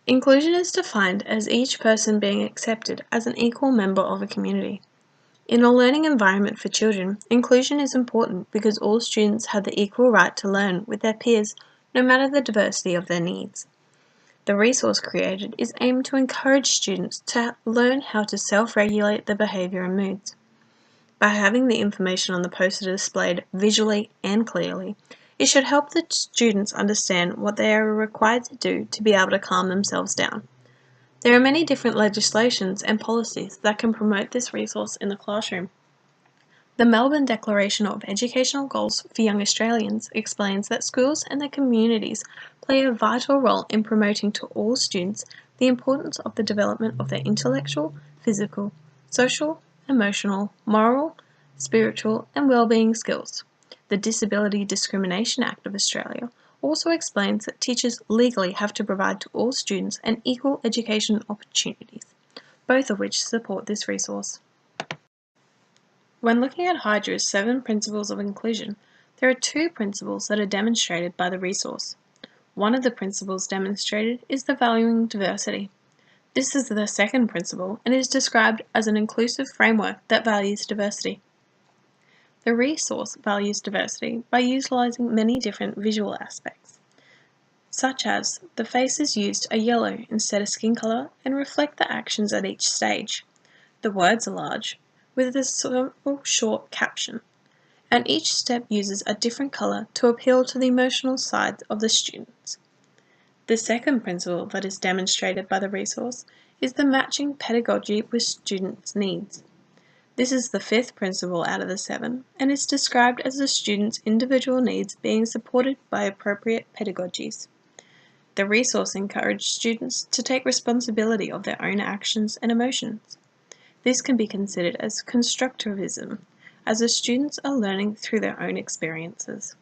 Inclusion is defined as each person being accepted as an equal member of a community. In a learning environment for children, inclusion is important because all students have the equal right to learn with their peers, no matter the diversity of their needs. The resource created is aimed to encourage students to learn how to self-regulate their behaviour and moods. By having the information on the poster displayed visually and clearly, it should help the students understand what they are required to do to be able to calm themselves down. There are many different legislations and policies that can promote this resource in the classroom. The Melbourne Declaration of Educational Goals for Young Australians explains that schools and their communities play a vital role in promoting to all students the importance of the development of their intellectual, physical, social, emotional, moral, spiritual, and well-being skills. The Disability Discrimination Act of Australia also explains that teachers legally have to provide to all students an equal education opportunities, both of which support this resource. When looking at Hydra's 7 principles of inclusion, there are 2 principles that are demonstrated by the resource. One of the principles demonstrated is the valuing diversity. This is the second principle and is described as an inclusive framework that values diversity. The resource values diversity by utilising many different visual aspects, such as the faces used are yellow instead of skin colour and reflect the actions at each stage. The words are large, with a simple short caption, and each step uses a different colour to appeal to the emotional side of the students. The second principle that is demonstrated by the resource is the matching pedagogy with students' needs. This is the 5th principle out of the 7 and is described as the students' individual needs being supported by appropriate pedagogies. The resource encourages students to take responsibility of their own actions and emotions. This can be considered as constructivism, as the students are learning through their own experiences.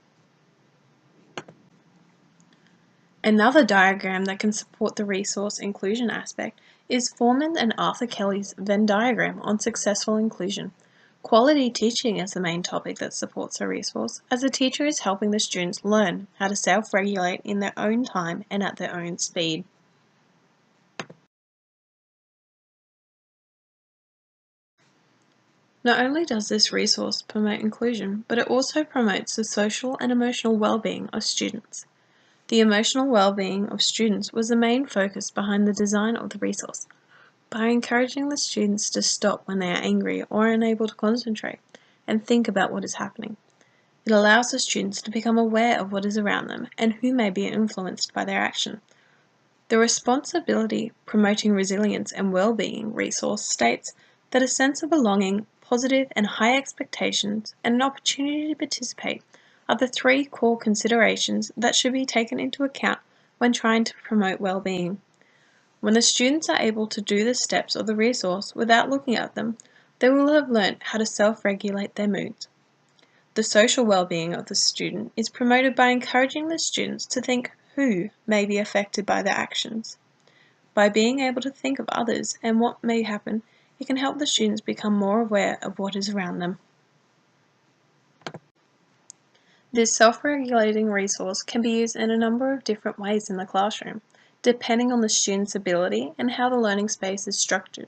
Another diagram that can support the resource inclusion aspect is Foreman and Arthur Kelly's Venn diagram on successful inclusion. Quality teaching is the main topic that supports the resource, as the teacher is helping the students learn how to self-regulate in their own time and at their own speed. Not only does this resource promote inclusion, but it also promotes the social and emotional well-being of students. The emotional well-being of students was the main focus behind the design of the resource. By encouraging the students to stop when they are angry or unable to concentrate and think about what is happening, it allows the students to become aware of what is around them and who may be influenced by their action. The Responsibility Promoting Resilience and Well-being resource states that a sense of belonging, positive and high expectations, and an opportunity to participate are the 3 core considerations that should be taken into account when trying to promote well-being. When the students are able to do the steps of the resource without looking at them, they will have learnt how to self-regulate their moods. The social well-being of the student is promoted by encouraging the students to think who may be affected by their actions. By being able to think of others and what may happen, it can help the students become more aware of what is around them. This self-regulating resource can be used in a number of different ways in the classroom, depending on the student's ability and how the learning space is structured.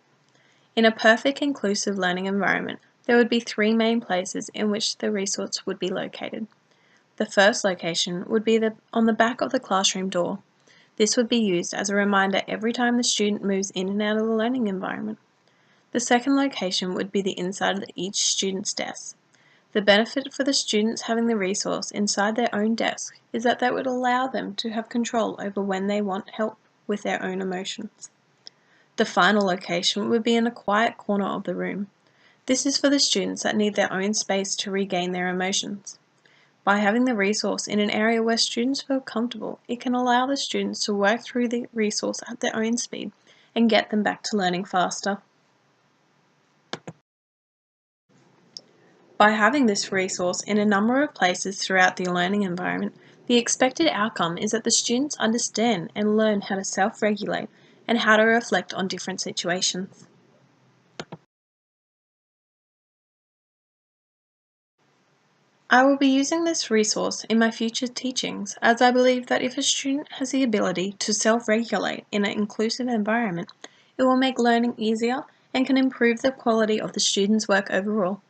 In a perfect inclusive learning environment, there would be 3 main places in which the resource would be located. The first location would be on the back of the classroom door. This would be used as a reminder every time the student moves in and out of the learning environment. The second location would be the inside of each student's desk. The benefit for the students having the resource inside their own desk is that would allow them to have control over when they want help with their own emotions. The final location would be in a quiet corner of the room. This is for the students that need their own space to regain their emotions. By having the resource in an area where students feel comfortable, it can allow the students to work through the resource at their own speed and get them back to learning faster. By having this resource in a number of places throughout the learning environment, the expected outcome is that the students understand and learn how to self-regulate and how to reflect on different situations. I will be using this resource in my future teachings, as I believe that if a student has the ability to self-regulate in an inclusive environment, it will make learning easier and can improve the quality of the student's work overall.